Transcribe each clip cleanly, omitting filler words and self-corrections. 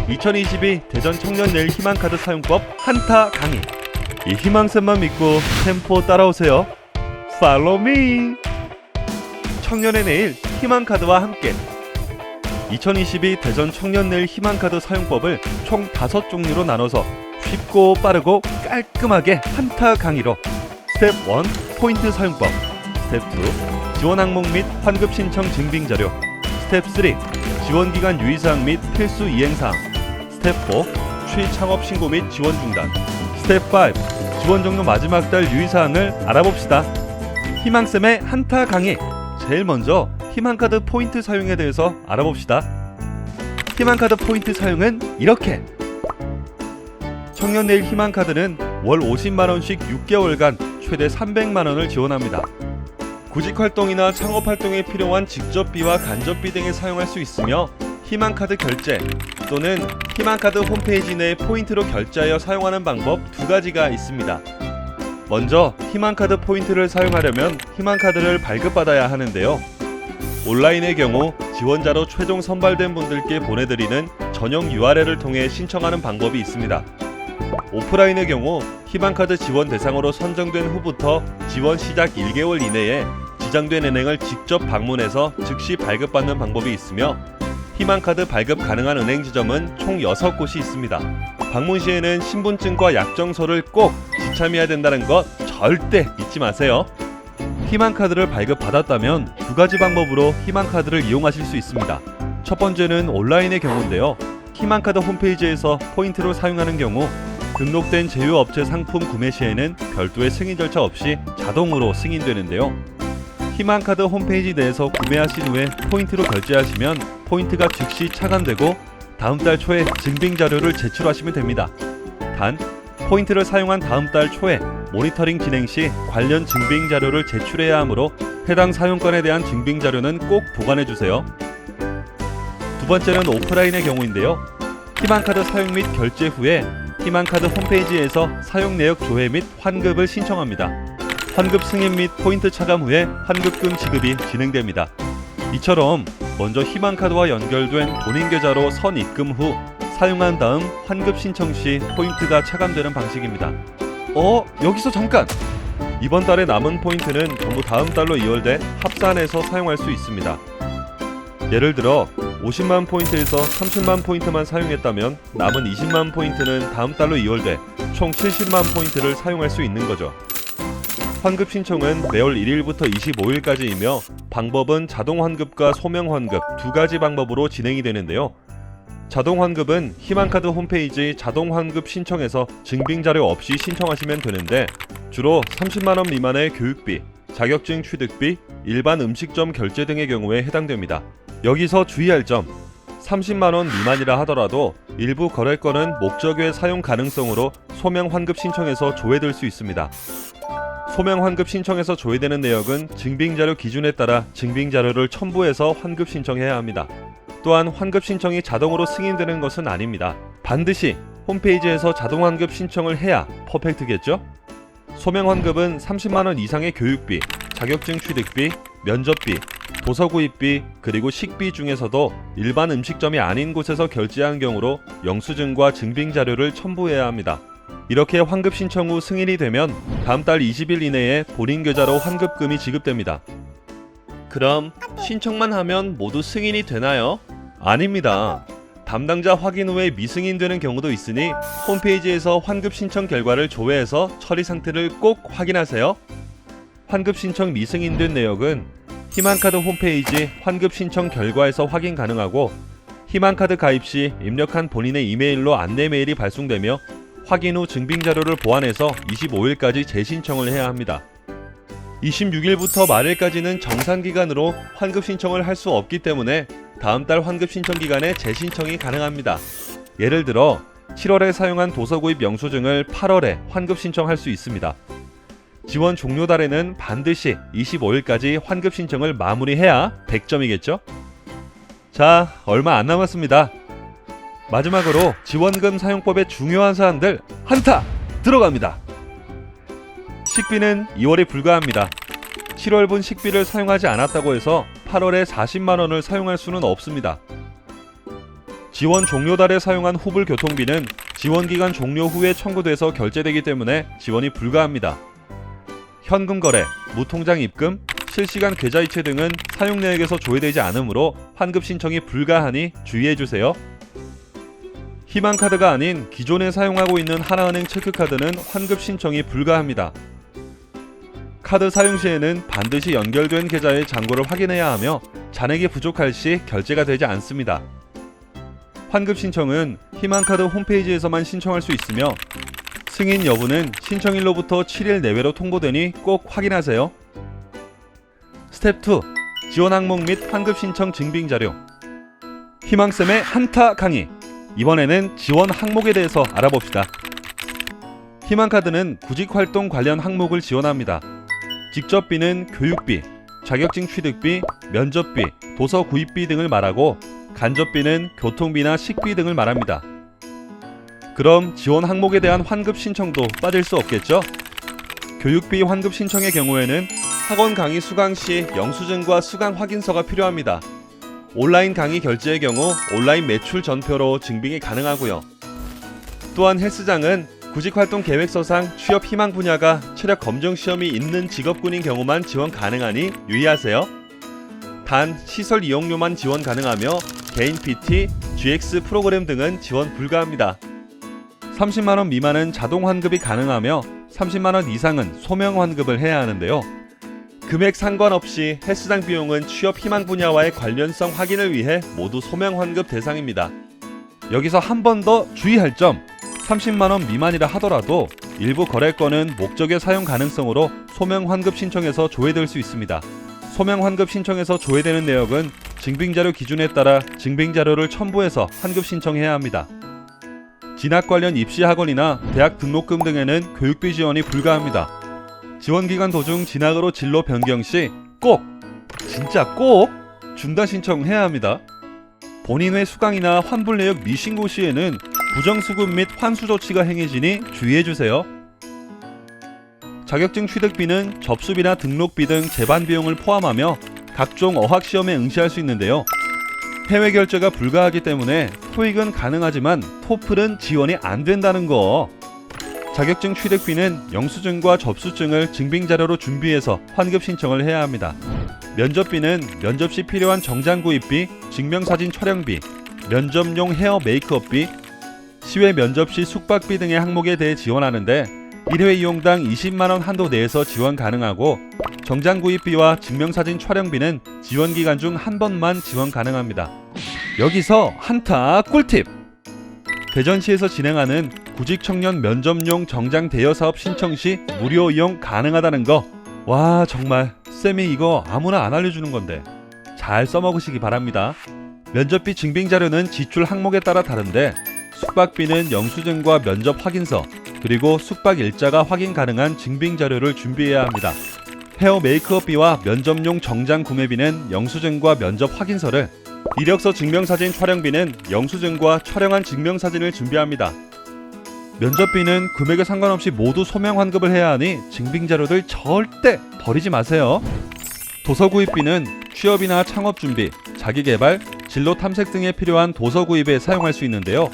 2022 대전 청년내일 희망카드 사용법 한타 강의. 이 희망샘만 믿고 템포 따라오세요. Follow me. 청년의 내일 희망카드와 함께 2022 대전 청년내일 희망카드 사용법을 총 5종류로 나눠서 쉽고 빠르고 깔끔하게 한타 강의로 스텝 1 포인트 사용법, 스텝 2 지원 항목 및 환급 신청 증빙 자료, 스텝 3 지원 기간 유의사항 및 필수 이행사항, 스텝 4 취창업 신고 및 지원 중단, 스텝 5 지원 종료 마지막 달 유의사항을 알아봅시다. 희망쌤의 한타 강의. 제일 먼저 희망카드 포인트 사용에 대해서 알아봅시다. 희망카드 포인트 사용은 이렇게. 청년내일 희망카드는 월 50만원씩 6개월간 최대 300만원을 지원합니다. 구직활동이나 창업활동에 필요한 직접비와 간접비 등에 사용할 수 있으며 희망카드 결제 또는 희망카드 홈페이지 내 포인트로 결제하여 사용하는 방법 두 가지가 있습니다. 먼저 희망카드 포인트를 사용하려면 희망카드를 발급받아야 하는데요. 온라인의 경우 지원자로 최종 선발된 분들께 보내드리는 전용 URL을 통해 신청하는 방법이 있습니다. 오프라인의 경우 희망카드 지원 대상으로 선정된 후부터 지원 시작 1개월 이내에 지정된 은행을 직접 방문해서 즉시 발급받는 방법이 있으며 희망카드 발급 가능한 은행 지점은 총 6곳이 있습니다. 방문 시에는 신분증과 약정서를 꼭 지참해야 된다는 것 절대 잊지 마세요. 희망카드를 발급받았다면 두 가지 방법으로 희망카드를 이용하실 수 있습니다. 첫 번째는 온라인의 경우인데요. 희망카드 홈페이지에서 포인트로 사용하는 경우 등록된 제휴업체 상품 구매 시에는 별도의 승인 절차 없이 자동으로 승인되는데요. 희망카드 홈페이지 내에서 구매하신 후에 포인트로 결제하시면 포인트가 즉시 차감되고 다음 달 초에 증빙 자료를 제출하시면 됩니다. 단, 포인트를 사용한 다음 달 초에 모니터링 진행 시 관련 증빙 자료를 제출해야 하므로 해당 사용권에 대한 증빙 자료는 꼭 보관해 주세요. 두 번째는 오프라인의 경우인데요. 희망카드 사용 및 결제 후에 희망카드 홈페이지에서 사용 내역 조회 및 환급을 신청합니다. 환급 승인 및 포인트 차감 후에 환급금 지급이 진행됩니다. 이처럼 먼저 희망카드와 연결된 본인계좌로 선입금 후 사용한 다음 환급 신청 시 포인트가 차감되는 방식입니다. 여기서 잠깐! 이번 달에 남은 포인트는 전부 다음 달로 이월돼 합산해서 사용할 수 있습니다. 예를 들어 50만 포인트에서 30만 포인트만 사용했다면 남은 20만 포인트는 다음 달로 이월돼 총 70만 포인트를 사용할 수 있는 거죠. 환급 신청은 매월 1일부터 25일까지이며 방법은 자동 환급과 소명 환급 두 가지 방법으로 진행이 되는데요. 자동 환급은 희망카드 홈페이지 자동 환급 신청에서 증빙 자료 없이 신청하시면 되는데 주로 30만원 미만의 교육비, 자격증 취득비, 일반 음식점 결제 등의 경우에 해당됩니다. 여기서 주의할 점, 30만원 미만이라 하더라도 일부 거래건은 목적 외 사용 가능성으로 소명 환급 신청에서 조회될 수 있습니다. 소명 환급 신청에서 조회되는 내역은 증빙자료 기준에 따라 증빙자료를 첨부해서 환급 신청해야 합니다. 또한 환급 신청이 자동으로 승인되는 것은 아닙니다. 반드시 홈페이지에서 자동 환급 신청을 해야 퍼펙트겠죠? 소명 환급은 30만원 이상의 교육비, 자격증 취득비, 면접비, 도서 구입비, 그리고 식비 중에서도 일반 음식점이 아닌 곳에서 결제한 경우로 영수증과 증빙 자료를 첨부해야 합니다. 이렇게 환급 신청 후 승인이 되면 다음 달 20일 이내에 본인 계좌로 환급금이 지급됩니다. 그럼 신청만 하면 모두 승인이 되나요? 아닙니다. 담당자 확인 후에 미승인되는 경우도 있으니 홈페이지에서 환급 신청 결과를 조회해서 처리 상태를 꼭 확인하세요. 환급 신청 미승인된 내역은 희망카드 홈페이지 환급 신청 결과에서 확인 가능하고 희망카드 가입 시 입력한 본인의 이메일로 안내 메일이 발송되며 확인 후 증빙 자료를 보완해서 25일까지 재신청을 해야 합니다. 26일부터 말일까지는 정상기간으로 환급 신청을 할 수 없기 때문에 다음 달 환급 신청 기간에 재신청이 가능합니다. 예를 들어 7월에 사용한 도서구입 영수증을 8월에 환급 신청할 수 있습니다. 지원 종료 달에는 반드시 25일까지 환급 신청을 마무리해야 100점이겠죠? 자, 얼마 안 남았습니다. 마지막으로 지원금 사용법의 중요한 사항들 한타 들어갑니다. 식비는 2월에 불과합니다. 7월분 식비를 사용하지 않았다고 해서 8월에 40만원을 사용할 수는 없습니다. 지원 종료달에 사용한 후불 교통비는 지원기간 종료 후에 청구돼서 결제되기 때문에 지원이 불가합니다. 현금 거래, 무통장 입금, 실시간 계좌이체 등은 사용 내역에서 조회되지 않으므로 환급 신청이 불가하니 주의해주세요. 희망카드가 아닌 기존에 사용하고 있는 하나은행 체크카드는 환급 신청이 불가합니다. 카드 사용 시에는 반드시 연결된 계좌의 잔고를 확인해야 하며 잔액이 부족할 시 결제가 되지 않습니다. 환급 신청은 희망카드 홈페이지에서만 신청할 수 있으며 승인 여부는 신청일로부터 7일 내외로 통보되니 꼭 확인하세요. 스텝 2. 지원 항목 및 환급 신청 증빙 자료. 희망쌤의 한타 강의. 이번에는 지원 항목에 대해서 알아봅시다. 희망카드는 구직활동 관련 항목을 지원합니다. 직접비는 교육비, 자격증 취득비, 면접비, 도서 구입비 등을 말하고 간접비는 교통비나 식비 등을 말합니다. 그럼 지원 항목에 대한 환급 신청도 빠질 수 없겠죠? 교육비 환급 신청의 경우에는 학원 강의 수강 시 영수증과 수강 확인서가 필요합니다. 온라인 강의 결제의 경우 온라인 매출 전표로 증빙이 가능하고요. 또한 헬스장은 구직활동 계획서상 취업 희망 분야가 체력 검정 시험이 있는 직업군인 경우만 지원 가능하니 유의하세요. 단 시설 이용료만 지원 가능하며 개인 PT, GX 프로그램 등은 지원 불가합니다. 30만원 미만은 자동 환급이 가능하며 30만원 이상은 소명 환급을 해야 하는데요. 금액 상관없이 헬스장 비용은 취업 희망 분야와의 관련성 확인을 위해 모두 소명 환급 대상입니다. 여기서 한 번 더 주의할 점, 30만원 미만이라 하더라도 일부 거래건은 목적의 사용 가능성으로 소명 환급 신청에서 조회될 수 있습니다. 소명 환급 신청에서 조회되는 내역은 증빙자료 기준에 따라 증빙자료를 첨부해서 환급 신청해야 합니다. 진학 관련 입시학원이나 대학 등록금 등에는 교육비 지원이 불가합니다. 지원기간 도중 진학으로 진로 변경 시 꼭, 진짜 꼭 중단 신청해야 합니다. 본인의 수강이나 환불 내역 미신고 시에는 부정수급 및 환수 조치가 행해지니 주의해주세요. 자격증 취득비는 접수비나 등록비 등 재반 비용을 포함하며 각종 어학시험에 응시할 수 있는데요. 해외 결제가 불가하기 때문에 토익은 가능하지만 토플은 지원이 안 된다는 거. 자격증 취득비는 영수증과 접수증을 증빙자료로 준비해서 환급 신청을 해야 합니다. 면접비는 면접 시 필요한 정장 구입비, 증명사진 촬영비, 면접용 헤어 메이크업비, 시외 면접 시 숙박비 등의 항목에 대해 지원하는데 1회 이용당 20만원 한도 내에서 지원 가능하고 정장 구입비와 증명사진 촬영비는 지원기간 중 한 번만 지원 가능합니다. 여기서 한타 꿀팁! 대전시에서 진행하는 구직청년 면접용 정장 대여사업 신청 시 무료 이용 가능하다는 거. 와, 정말 쌤이 이거 아무나 안 알려주는 건데 잘 써먹으시기 바랍니다. 면접비 증빙자료는 지출 항목에 따라 다른데 숙박비는 영수증과 면접 확인서, 그리고 숙박 일자가 확인 가능한 증빙자료를 준비해야 합니다. 헤어 메이크업비와 면접용 정장 구매비는 영수증과 면접 확인서를, 이력서 증명사진 촬영비는 영수증과 촬영한 증명사진을 준비합니다. 면접비는 금액에 상관없이 모두 소명 환급을 해야 하니 증빙자료들 절대 버리지 마세요. 도서 구입비는 취업이나 창업 준비, 자기개발, 진로 탐색 등에 필요한 도서 구입에 사용할 수 있는데요.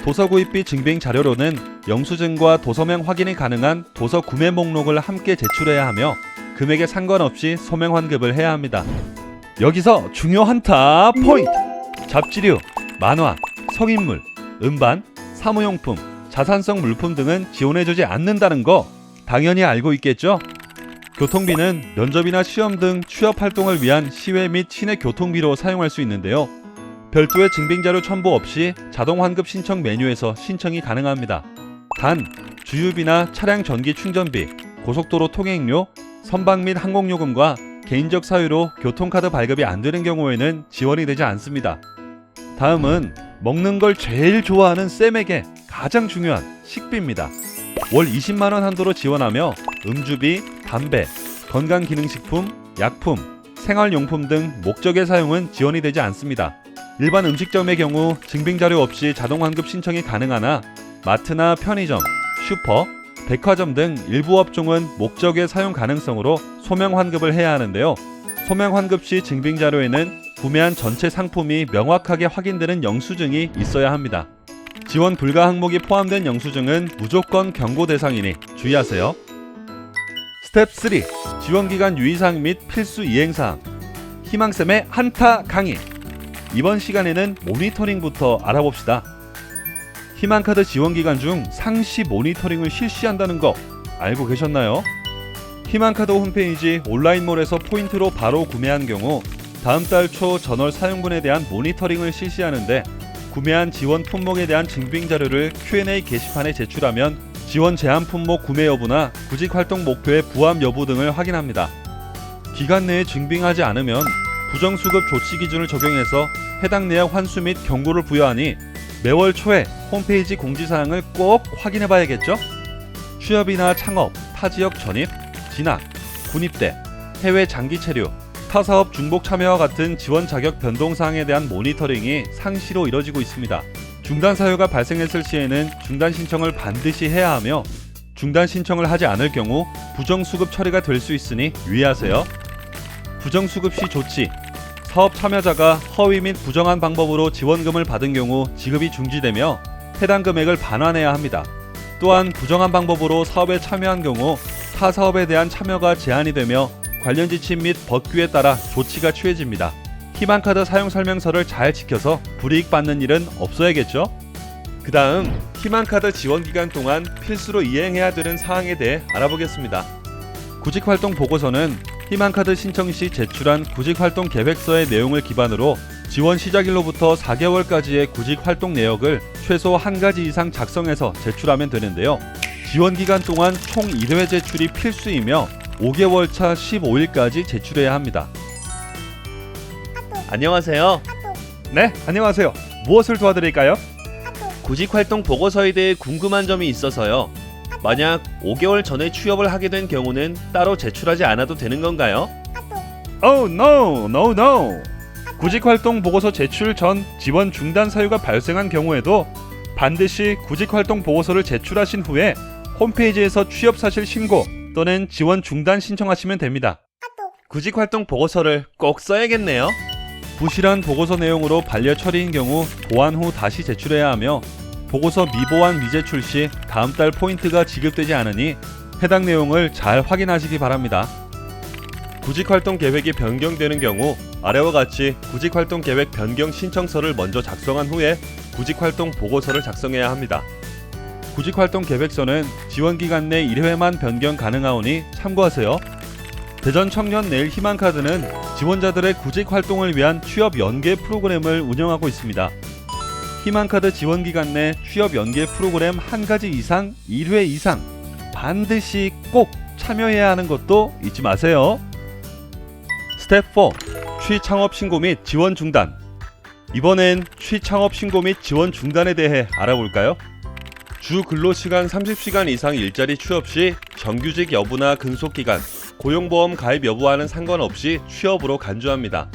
도서 구입비 증빙 자료로는 영수증과 도서명 확인이 가능한 도서 구매 목록을 함께 제출해야 하며 금액에 상관없이 소명 환급을 해야 합니다. 여기서 중요한 타 포인트! 잡지류, 만화, 성인물, 음반, 사무용품, 자산성 물품 등은 지원해주지 않는다는 거 당연히 알고 있겠죠? 교통비는 면접이나 시험 등 취업 활동을 위한 시외 및 시내 교통비로 사용할 수 있는데요. 별도의 증빙자료 첨부 없이 자동 환급 신청 메뉴에서 신청이 가능합니다. 단, 주유비나 차량 전기 충전비, 고속도로 통행료, 선박 및 항공요금과 개인적 사유로 교통카드 발급이 안 되는 경우에는 지원이 되지 않습니다. 다음은 먹는 걸 제일 좋아하는 쌤에게 가장 중요한 식비입니다. 월 20만원 한도로 지원하며 음주비, 담배, 건강기능식품, 약품, 생활용품 등 목적의 사용은 지원이 되지 않습니다. 일반 음식점의 경우 증빙자료 없이 자동 환급 신청이 가능하나 마트나 편의점, 슈퍼, 백화점 등 일부 업종은 목적의 사용 가능성으로 소명 환급을 해야 하는데요. 소명 환급 시 증빙자료에는 구매한 전체 상품이 명확하게 확인되는 영수증이 있어야 합니다. 지원 불가 항목이 포함된 영수증은 무조건 경고 대상이니 주의하세요. 스텝 3. 지원기간 유의사항 및 필수 이행사항. 희망쌤의 한타 강의. 이번 시간에는 모니터링부터 알아봅시다. 희망카드 지원기간 중 상시 모니터링을 실시한다는 거 알고 계셨나요? 희망카드 홈페이지 온라인몰에서 포인트로 바로 구매한 경우 다음 달 초 전월 사용분에 대한 모니터링을 실시하는데, 구매한 지원 품목에 대한 증빙 자료를 Q&A 게시판에 제출하면 지원 제한 품목 구매 여부나 구직 활동 목표의 부합 여부 등을 확인합니다. 기간 내에 증빙하지 않으면 부정수급 조치 기준을 적용해서 해당 내역 환수 및 경고를 부여하니 매월 초에 홈페이지 공지사항을 꼭 확인해 봐야겠죠? 취업이나 창업, 타지역 전입, 진학, 군입대, 해외 장기 체류, 타사업 중복 참여와 같은 지원 자격 변동 사항에 대한 모니터링이 상시로 이뤄지고 있습니다. 중단 사유가 발생했을 시에는 중단 신청을 반드시 해야 하며, 중단 신청을 하지 않을 경우 부정수급 처리가 될 수 있으니 유의하세요. 부정수급 시 조치. 사업 참여자가 허위 및 부정한 방법으로 지원금을 받은 경우 지급이 중지되며 해당 금액을 반환해야 합니다. 또한 부정한 방법으로 사업에 참여한 경우 타 사업에 대한 참여가 제한이 되며 관련 지침 및 법규에 따라 조치가 취해집니다. 희망카드 사용 설명서를 잘 지켜서 불이익 받는 일은 없어야겠죠? 그 다음 희망카드 지원기간 동안 필수로 이행해야 되는 사항에 대해 알아보겠습니다. 구직활동 보고서는 희망카드 신청 시 제출한 구직활동 계획서의 내용을 기반으로 지원 시작일로부터 4개월까지의 구직활동 내역을 최소 한 가지 이상 작성해서 제출하면 되는데요. 지원기간 동안 총 1회 제출이 필수이며 5개월 차 15일까지 제출해야 합니다. 안녕하세요. 네, 안녕하세요. 무엇을 도와드릴까요? 구직활동 보고서에 대해 궁금한 점이 있어서요. 만약 5개월 전에 취업을 하게 된 경우는 따로 제출하지 않아도 되는 건가요? Oh no, no, no. 구직활동 보고서 제출 전 지원 중단 사유가 발생한 경우에도 반드시 구직활동 보고서를 제출하신 후에 홈페이지에서 취업 사실 신고 또는 지원 중단 신청하시면 됩니다. 구직활동 보고서를 꼭 써야겠네요. 부실한 보고서 내용으로 반려 처리인 경우 보완 후 다시 제출해야 하며, 보고서 미보완 미제출 시 다음 달 포인트가 지급되지 않으니 해당 내용을 잘 확인하시기 바랍니다. 구직활동 계획이 변경되는 경우 아래와 같이 구직활동 계획 변경 신청서를 먼저 작성한 후에 구직활동 보고서를 작성해야 합니다. 구직활동 계획서는 지원기간 내 1회만 변경 가능하오니 참고하세요. 대전 청년 내일 희망카드는 지원자들의 구직활동을 위한 취업 연계 프로그램을 운영하고 있습니다. 희망카드 지원기간 내 취업 연계 프로그램 한 가지 이상 1회 이상 반드시 꼭 참여해야 하는 것도 잊지 마세요. 스텝 4. 취창업 신고 및 지원 중단. 이번엔 취창업 신고 및 지원 중단에 대해 알아볼까요? 주 근로시간 30시간 이상 일자리 취업 시 정규직 여부나 근속기간, 고용보험 가입 여부와는 상관없이 취업으로 간주합니다.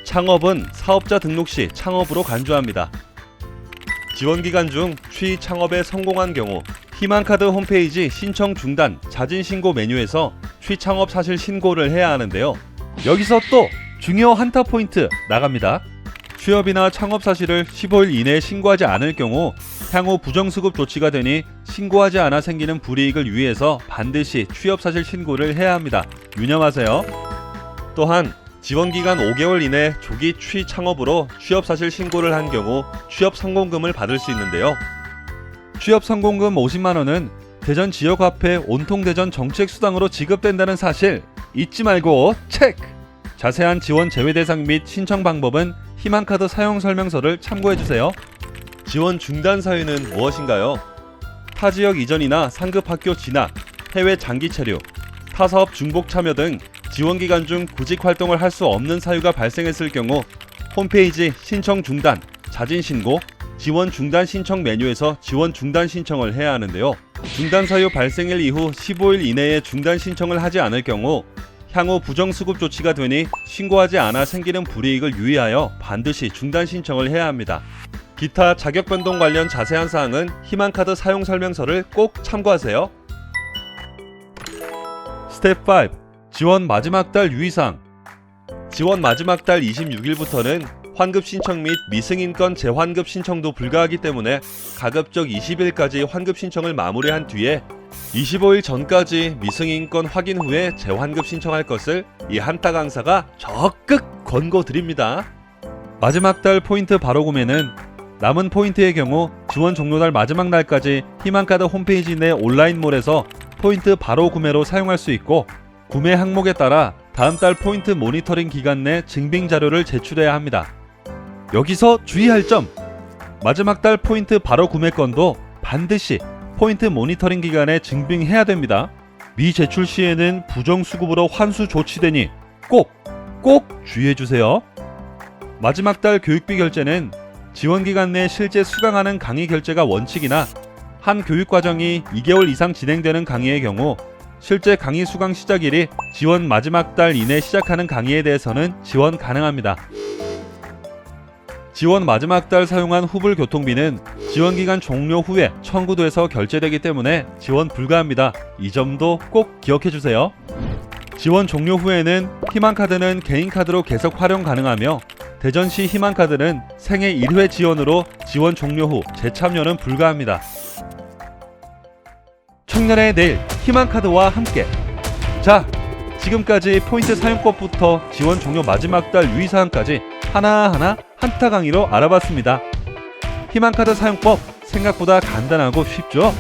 창업은 사업자 등록 시 창업으로 간주합니다. 지원기간 중 취창업에 성공한 경우 희망카드 홈페이지 신청 중단 자진 신고 메뉴에서 취창업 사실 신고를 해야 하는데요. 여기서 또 중요 한타 포인트 나갑니다. 취업이나 창업 사실을 15일 이내에 신고하지 않을 경우 향후 부정수급 조치가 되니 신고하지 않아 생기는 불이익을 위해서 반드시 취업 사실 신고를 해야 합니다. 유념하세요. 또한 지원기간 5개월 이내 조기 취창업으로 취업 사실 신고를 한 경우 취업 성공금을 받을 수 있는데요. 취업 성공금 50만원은 대전 지역화폐 온통대전 정책수당으로 지급된다는 사실 잊지 말고 체크! 자세한 지원 제외 대상 및 신청 방법은 희망카드 사용 설명서를 참고해주세요. 지원 중단 사유는 무엇인가요? 타지역 이전이나 상급 학교 진학, 해외 장기 체류, 타사업 중복 참여 등 지원기간 중 구직 활동을 할 수 없는 사유가 발생했을 경우 홈페이지 신청 중단, 자진 신고, 지원 중단 신청 메뉴에서 지원 중단 신청을 해야 하는데요. 중단 사유 발생일 이후 15일 이내에 중단 신청을 하지 않을 경우 향후 부정수급 조치가 되니 신고하지 않아 생기는 불이익을 유의하여 반드시 중단 신청을 해야 합니다. 기타 자격 변동 관련 자세한 사항은 희망카드 사용 설명서를 꼭 참고하세요. 스텝 5. 지원 마지막 달 유의사항. 지원 마지막 달 26일부터는 환급 신청 및 미승인권 재환급 신청도 불가하기 때문에 가급적 20일까지 환급 신청을 마무리한 뒤에 25일 전까지 미승인권 확인 후에 재환급 신청할 것을 이 한따 강사가 적극 권고드립니다. 마지막 달 포인트 바로 구매는 남은 포인트의 경우 지원 종료날 마지막 날까지 희망카드 홈페이지 내 온라인몰에서 포인트 바로 구매로 사용할 수 있고, 구매 항목에 따라 다음 달 포인트 모니터링 기간 내 증빙 자료를 제출해야 합니다. 여기서 주의할 점! 마지막 달 포인트 바로 구매건도 반드시 포인트 모니터링 기간에 증빙해야 됩니다. 미제출 시에는 부정수급으로 환수 조치되니 꼭 주의해주세요. 마지막 달 교육비 결제는 지원기간 내 실제 수강하는 강의 결제가 원칙이나 한 교육과정이 2개월 이상 진행되는 강의의 경우 실제 강의 수강 시작일이 지원 마지막 달 이내 시작하는 강의에 대해서는 지원 가능합니다. 지원 마지막 달 사용한 후불 교통비는 지원기간 종료 후에 청구돼서 결제되기 때문에 지원 불가합니다. 이 점도 꼭 기억해주세요. 지원 종료 후에는 희망카드는 개인카드로 계속 활용 가능하며 대전시 희망카드는 생애 1회 지원으로 지원 종료 후 재참여는 불가합니다. 청년의 내일 희망카드와 함께. 자, 지금까지 포인트 사용법부터 지원 종료 마지막 달 유의사항까지 하나하나 한타 강의로 알아봤습니다. 희망카드 사용법 생각보다 간단하고 쉽죠?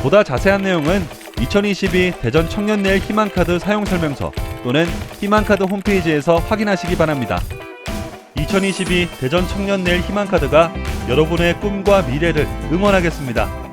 보다 자세한 내용은 2022 대전 청년내일 희망카드 사용설명서 또는 희망카드 홈페이지에서 확인하시기 바랍니다. 2022 대전 청년내일 희망카드가 여러분의 꿈과 미래를 응원하겠습니다.